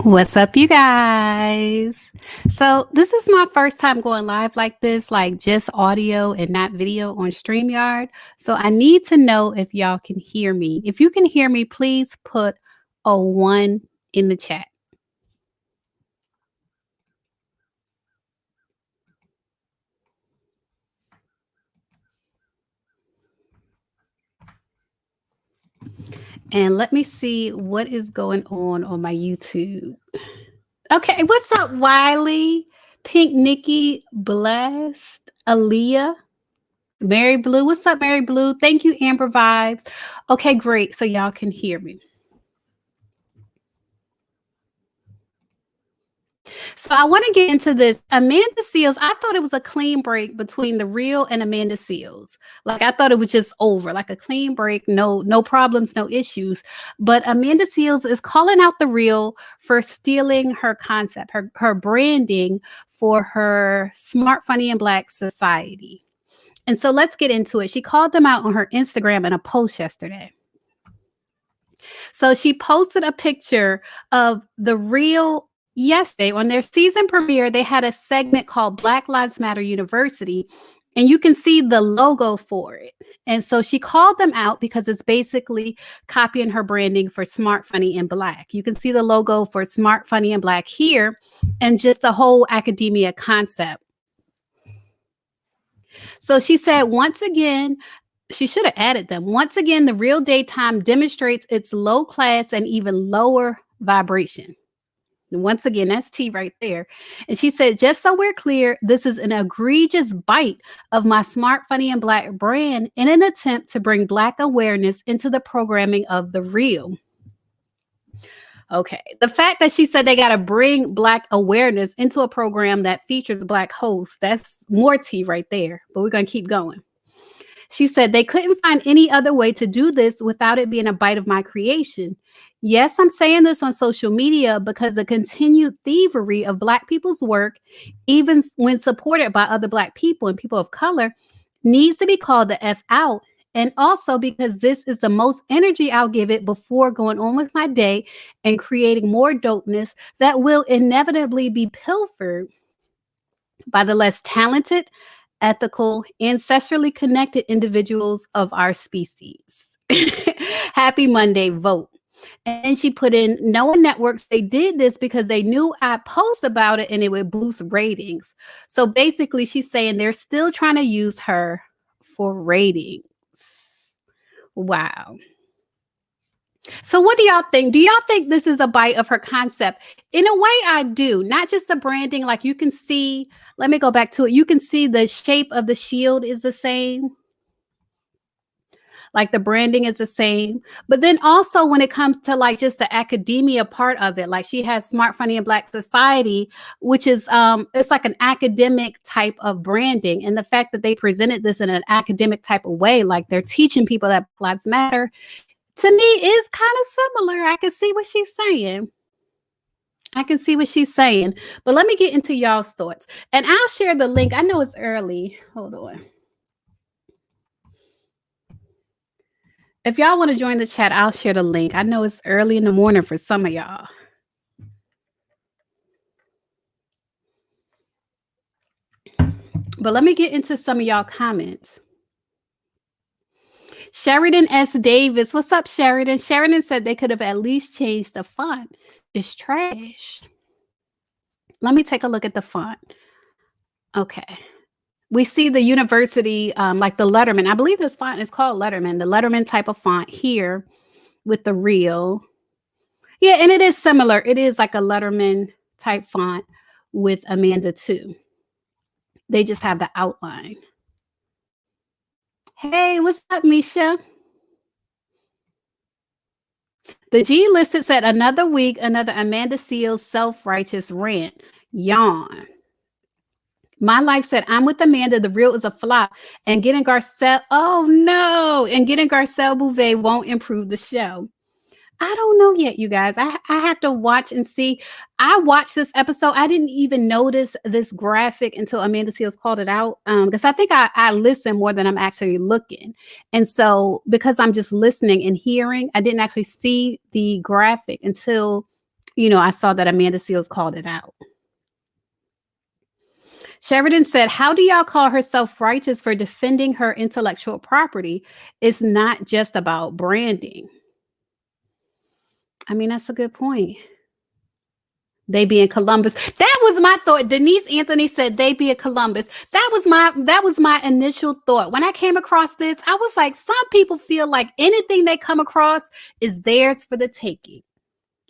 What's up, you guys? So, this is my first time going live like this, like just audio and not video on StreamYard. So, I need to know if y'all can hear me. If you can hear me, please put a one in the chat. And let me see what is going on my YouTube. Okay, what's up, Wiley, Pink Nikki, Blessed, Aaliyah? Mary Blue. What's up, Mary Blue? Thank you, Amber Vibes. Okay, great. So y'all can hear me. So I want to get into this. Amanda Seales, I thought it was a clean break between the real and Amanda Seales. Like I thought it was just over, like a clean break, no problems, no issues. But Amanda Seales is calling out the real for stealing her concept, her branding for her smart, funny, and black society. And so let's get into it. She called them out on her Instagram in a post yesterday. So she posted a picture of the real yesterday on their season premiere. They had a segment called Black Lives Matter University, and you can see the logo for it. And so she called them out because it's basically copying her branding for Smart, Funny, and Black. You can see the logo for Smart, Funny, and Black here, and just the whole academia concept. So she said, once again, she should have added them. Once again, the real daytime demonstrates its low class and even lower vibration. And once again, that's T right there. And she said, just so we're clear, this is an egregious bite of my Smart, Funny, and Black brand in an attempt to bring Black awareness into the programming of the real. Okay. The fact that she said they got to bring Black awareness into a program that features Black hosts, that's more tea right there. But we're going to keep going. She said they couldn't find any other way to do this without it being a bite of my creation. Yes, I'm saying this on social media because the continued thievery of Black people's work, even when supported by other Black people and people of color, needs to be called the F out. And also because this is the most energy I'll give it before going on with my day and creating more dopeness that will inevitably be pilfered by the less talented, ethical, ancestrally connected individuals of our species. Happy Monday, vote. And she put in Noah Networks. They did this because they knew I'd post about it and it would boost ratings. So basically, she's saying they're still trying to use her for ratings. Wow. So what do y'all think? Do y'all think this is a bite of her concept? In a way, I do. Not just the branding. Like you can see, let me go back to it. You can see the shape of the shield is the same. Like the branding is the same. But then also when it comes to like just the academia part of it, like she has Smart, Funny, and Black Society, which is it's like an academic type of branding. And the fact that they presented this in an academic type of way, like they're teaching people that Black Lives Matter, to me is kind of similar. I can see what she's saying. I can see what she's saying. But let me get into y'all's thoughts. And I'll share the link. I know it's early. Hold on. If y'all want to join the chat, I'll share the link. I know it's early in the morning for some of y'all. But let me get into some of y'all comments. Sheridan S. Davis. What's up, Sheridan? Sheridan said they could have at least changed the font. It's trash. Let me take a look at the font. Okay. We see the university, like the Letterman. I believe this font is called Letterman, the Letterman type of font here with the real. Yeah, and it is similar. It is like a Letterman type font with Amanda too. They just have the outline. Hey, what's up, Misha? The G listed said another week, another Amanda Seales self-righteous rant. Yawn. My life said, I'm with Amanda. The real is a flop. And getting Garcelle, oh no. And getting Garcelle Bouvet won't improve the show. I don't know yet, you guys. I have to watch and see. I watched this episode. I didn't even notice this graphic until Amanda Seales called it out. Because I think I listen more than I'm actually looking. And so because I'm just listening and hearing, I didn't actually see the graphic until I saw that Amanda Seales called it out. Sheridan said, how do y'all call her self-righteous for defending her intellectual property? It's not just about branding. I mean, that's a good point. They be in Columbus. That was my thought. Denise Anthony said they be in Columbus. That was my initial thought. When I came across this, I was like, some people feel like anything they come across is theirs for the taking.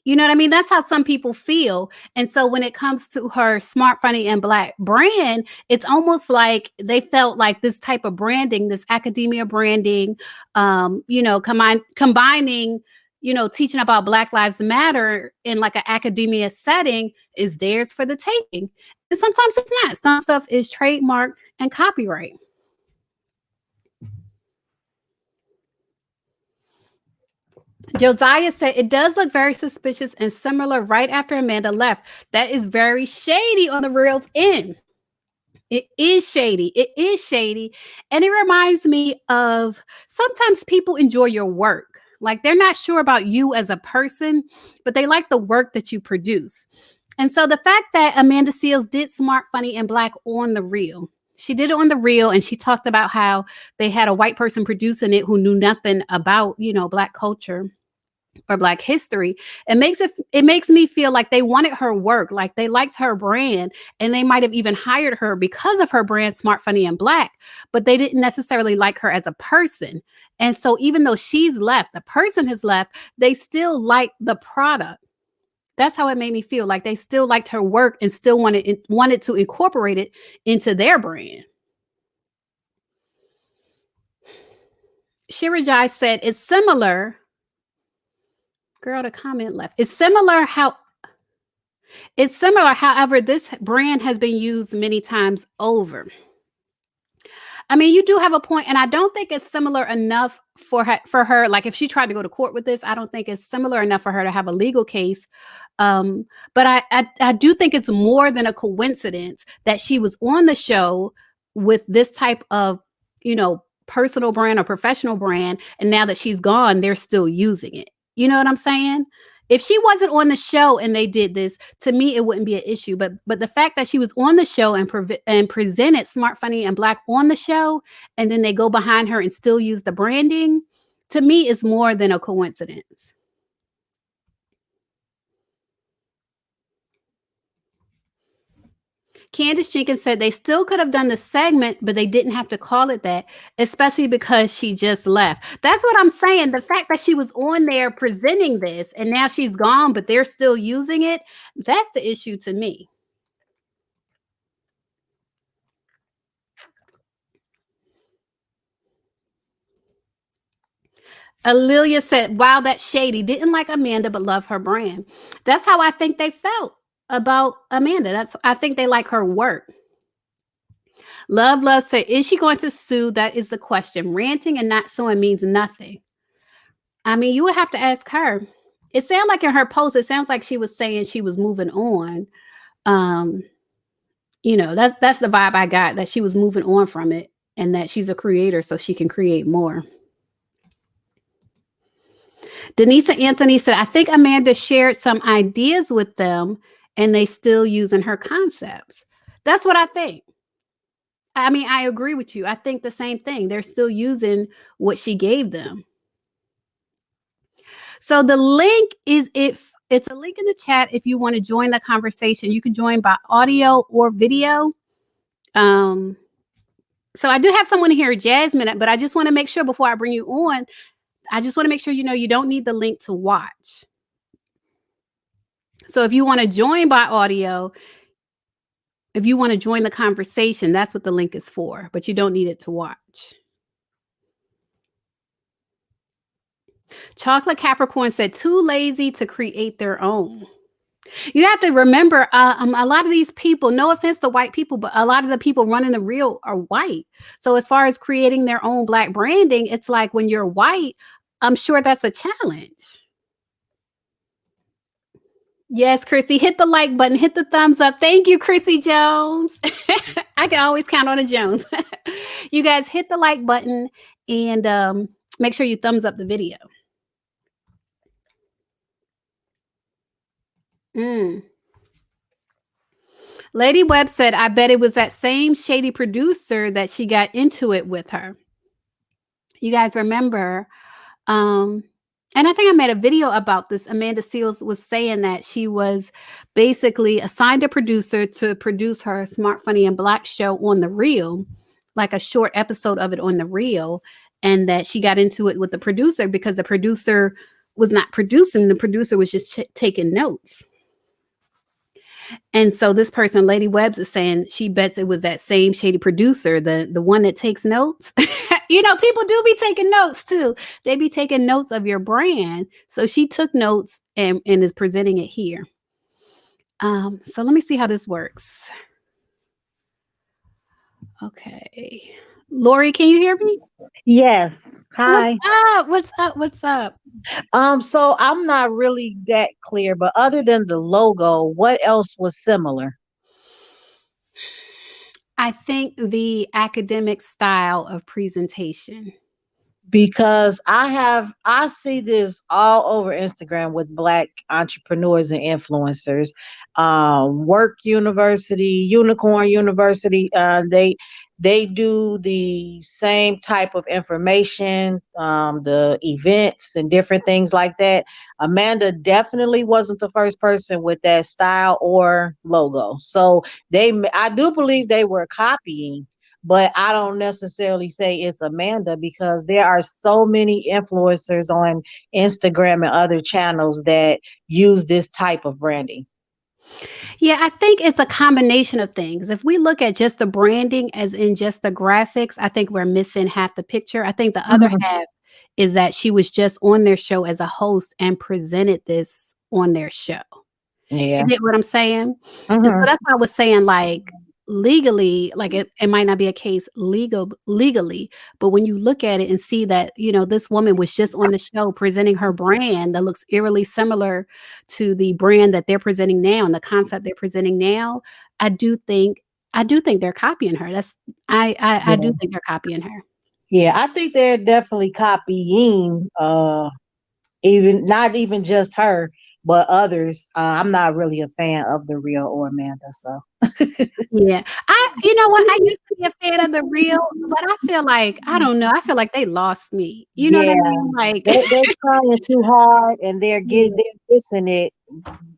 You know what I mean? That's how some people feel. And so when it comes to her Smart, Funny, and Black brand, it's almost like they felt like this type of branding, this academia branding, combining, teaching about Black Lives Matter in like an academia setting is theirs for the taking. And sometimes it's not. Some stuff is trademarked and copyright. Josiah said, it does look very suspicious and similar right after Amanda left. That is very shady on the Real's end. It is shady. It is shady. And it reminds me of sometimes people enjoy your work. Like they're not sure about you as a person, but they like the work that you produce. And so the fact that Amanda Seales did Smart, Funny, and Black on the Real, she did it on the Real, and she talked about how they had a white person producing it who knew nothing about, Black culture or Black history. It makes me feel like they wanted her work, like they liked her brand, and they might have even hired her because of her brand, Smart, Funny, and Black, but they didn't necessarily like her as a person. And so even though she's left, the person has left, they still like the product. That's how it made me feel, like they still liked her work and still wanted to incorporate it into their brand. Shirajai said, it's similar. Girl, the comment left. It's similar, however, this brand has been used many times over. I mean, you do have a point, and I don't think it's similar enough for her. Like if she tried to go to court with this, I don't think it's similar enough for her to have a legal case. But I do think it's more than a coincidence that she was on the show with this type of, personal brand or professional brand, and now that she's gone, they're still using it. You know what I'm saying? If she wasn't on the show and they did this, to me, it wouldn't be an issue. But the fact that she was on the show and presented Smart, Funny, and Black on the show, and then they go behind her and still use the branding, to me, is more than a coincidence. Candace Jenkins said they still could have done the segment, but they didn't have to call it that, especially because she just left. That's what I'm saying. The fact that she was on there presenting this and now she's gone, but they're still using it, that's the issue to me. Alelia said, wow, that's shady. Didn't like Amanda, but love her brand. That's how I think they felt about Amanda. I think they like her work. Love said, is she going to sue? That is the question. Ranting and not suing means nothing. I mean, you would have to ask her. It sounded like in her post, it sounds like she was saying she was moving on. That's the vibe I got, that she was moving on from it and that she's a creator so she can create more. Denise Anthony said, I think Amanda shared some ideas with them and they still using her concepts. That's what I think. I mean, I agree with you. I think the same thing. They're still using what she gave them. So the link is, if it's a link in the chat, if you want to join the conversation, you can join by audio or video. So I do have someone here, Jasmine, but I just want to make sure before I bring you on, I just want to make sure you don't need the link to watch. So if you want to join by audio, if you want to join the conversation, that's what the link is for, but you don't need it to watch. Chocolate Capricorn said, too lazy to create their own. You have to remember, a lot of these people, no offense to white people, but a lot of the people running the Real are white. So as far as creating their own Black branding, it's like when you're white, I'm sure that's a challenge. Yes, Chrissy, hit the like button, hit the thumbs up. Thank you, Chrissy Jones. I can always count on a Jones. You guys hit the like button and make sure you thumbs up the video. Mm. Lady Webb said, I bet it was that same shady producer that she got into it with her. You guys remember, and I think I made a video about this. Amanda Seales was saying that she was basically assigned a producer to produce her Smart, Funny, and Black show on the reel, like a short episode of it on the reel, and that she got into it with the producer because the producer was not producing. The producer was just taking notes. And so this person, Lady Webbs, is saying she bets it was that same shady producer, the one that takes notes. People do be taking notes too. They be taking notes of your brand. So she took notes and is presenting it here. So let me see how this works. Okay. Lori, can you hear me? Yes. Hi. What's up? What's up? So I'm not really that clear, but other than the logo, what else was similar? I think the academic style of presentation. Because I see this all over Instagram with black entrepreneurs and influencers. Work University, Unicorn University, they do the same type of information, the events and different things like that. Amanda definitely wasn't the first person with that style or logo. So I do believe they were copying, but I don't necessarily say it's Amanda because there are so many influencers on Instagram and other channels that use this type of branding. Yeah, I think it's a combination of things. If we look at just the branding, as in just the graphics, I think we're missing half the picture. I think the other Mhm. half is that she was just on their show as a host and presented this on their show. You Yeah. get what I'm saying? And so Hmm. that's why I was saying, like, legally, like it might not be a case legally, but when you look at it and see that, this woman was just on the show presenting her brand that looks eerily similar to the brand that they're presenting now and the concept they're presenting now, I do think they're copying her. I do Yeah. think they're copying her. Yeah, I think they're definitely copying, even not even just her, but others. I'm not really a fan of the real or Amanda, so Yeah. You know what? I used to be a fan of the real, but I feel like, I don't know, I feel like they lost me. You know what I yeah, mean? Like, they're trying too hard and yeah, they're missing it.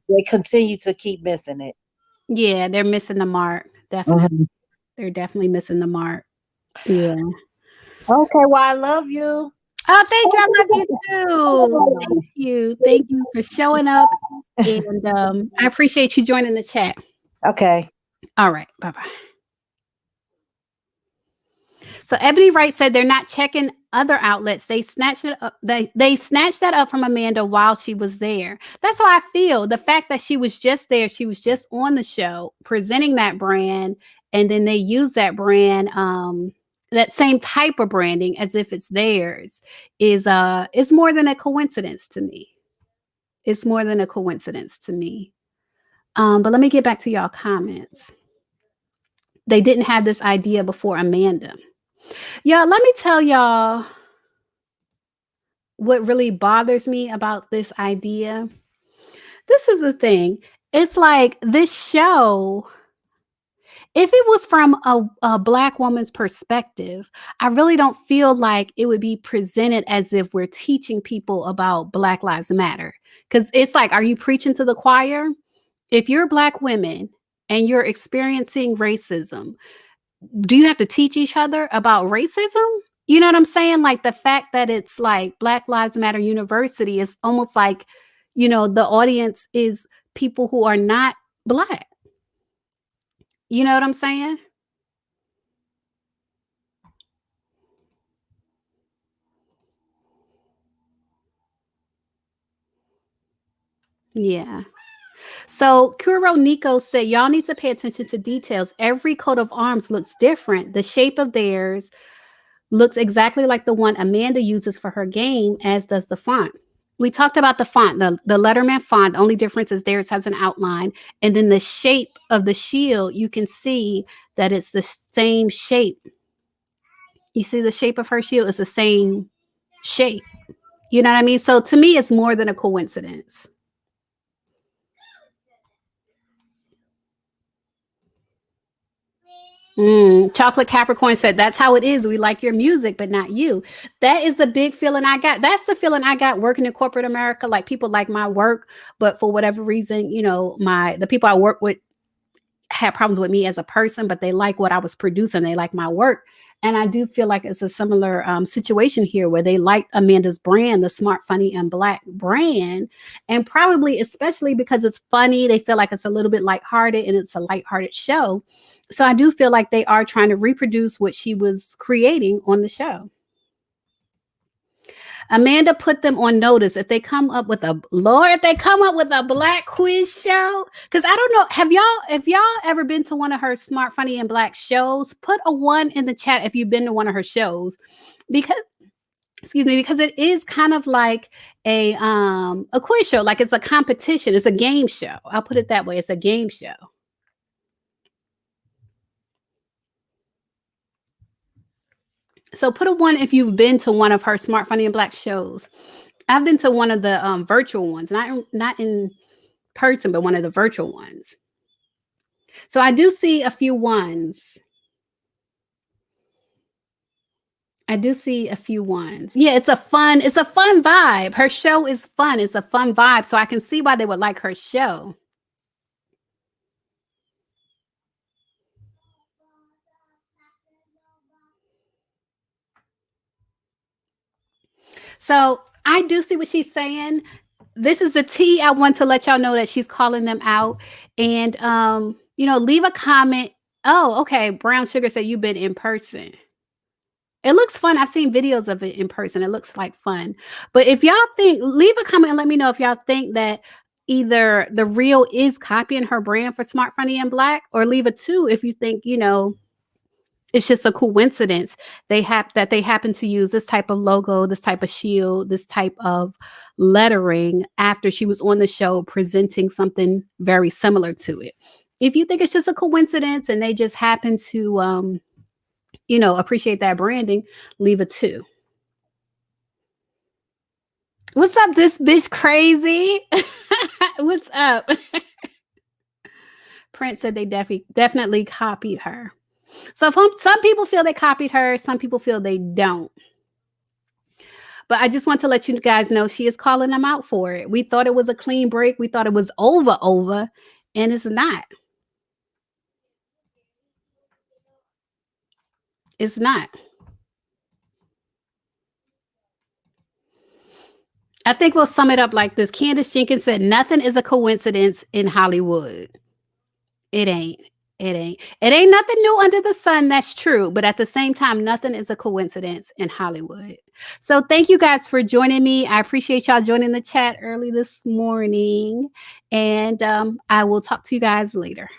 They continue to keep missing it. yeah, they're missing the mark. Definitely. Mhm. They're definitely missing the mark. Yeah. Okay, well, I love you. Oh, thank you. I love you too. Thank you. Thank you for showing up. And I appreciate you joining the chat. Okay. All right. Bye-bye. So Ebony Wright said they're not checking other outlets. They snatched it up. They snatched that up from Amanda while she was there. That's how I feel. The fact that she was just there, she was just on the show presenting that brand, and then they use that brand, that same type of branding as if it's theirs, is more than a coincidence to me. It's more than a coincidence to me. But let me get back to y'all comments. They didn't have this idea before Amanda. Y'all, let me tell y'all what really bothers me about this idea. This is the thing. It's like this show, if it was from a Black woman's perspective, I really don't feel like it would be presented as if we're teaching people about Black Lives Matter. Because it's like, are you preaching to the choir? If you're Black women and you're experiencing racism, do you have to teach each other about racism? You know what I'm saying? Like the fact that it's like Black Lives Matter University is almost like, the audience is people who are not Black. You know what I'm saying? Yeah. So Kuro Nico said, y'all need to pay attention to details. Every coat of arms looks different. The shape of theirs looks exactly like the one Amanda uses for her game, as does the font. We talked about the font, the Letterman font. The only difference is theirs has an outline. And then the shape of the shield, you can see that it's the same shape. You see the shape of her shield is the same shape. You know what I mean? So to me, it's more than a coincidence. Chocolate Capricorn said, that's how it is. We like your music, but not you. That is a big feeling I got. That's the feeling I got working in corporate America. Like people like my work, but for whatever reason, you know, the people I work with had problems with me as a person, but they like what I was producing. They like my work. And I do feel like it's a similar situation here where they like Amanda's brand, the Smart, Funny, and Black brand. And probably, especially because it's funny, they feel like it's a little bit lighthearted and it's a lighthearted show. So I do feel like they are trying to reproduce what she was creating on the show. Amanda put them on notice if they come up with a Black quiz show. Because I don't know, have y'all ever been to one of her Smart, Funny, and Black shows? Put a 1 in the chat if you've been to one of her shows, because it is kind of like a quiz show, like it's a competition, it's a game show. I'll put it that way. It's a game show. So put a 1 if you've been to one of her Smart, Funny, and Black shows. I've been to one of the virtual ones, not in person, but one of the virtual ones. So I do see a few 1s. I do see a few 1s. Yeah, it's a fun vibe. Her show is fun. It's a fun vibe. So I can see why they would like her show. So I do see what she's saying. This is the tea. I want to let y'all know that she's calling them out. And, you know, leave a comment. Oh, okay. Brown Sugar said you've been in person. It looks fun. I've seen videos of it in person. It looks like fun. But if y'all think, leave a comment and let me know if y'all think that either the real is copying her brand for Smart, Funny, and Black, or leave a 2 if you think, you know, it's just a coincidence they happen to use this type of logo, this type of shield, this type of lettering after she was on the show presenting something very similar to it. If you think it's just a coincidence and they just happen to, you know, appreciate that branding, leave a 2. What's up, this bitch crazy? What's up? Prince said they definitely copied her. So some people feel they copied her. Some people feel they don't. But I just want to let you guys know she is calling them out for it. We thought it was a clean break. We thought it was over, and it's not. It's not. I think we'll sum it up like this. Candace Jenkins said, nothing is a coincidence in Hollywood. It ain't. It ain't nothing new under the sun. That's true. But at the same time, nothing is a coincidence in Hollywood. So thank you guys for joining me. I appreciate y'all joining the chat early this morning. And I will talk to you guys later.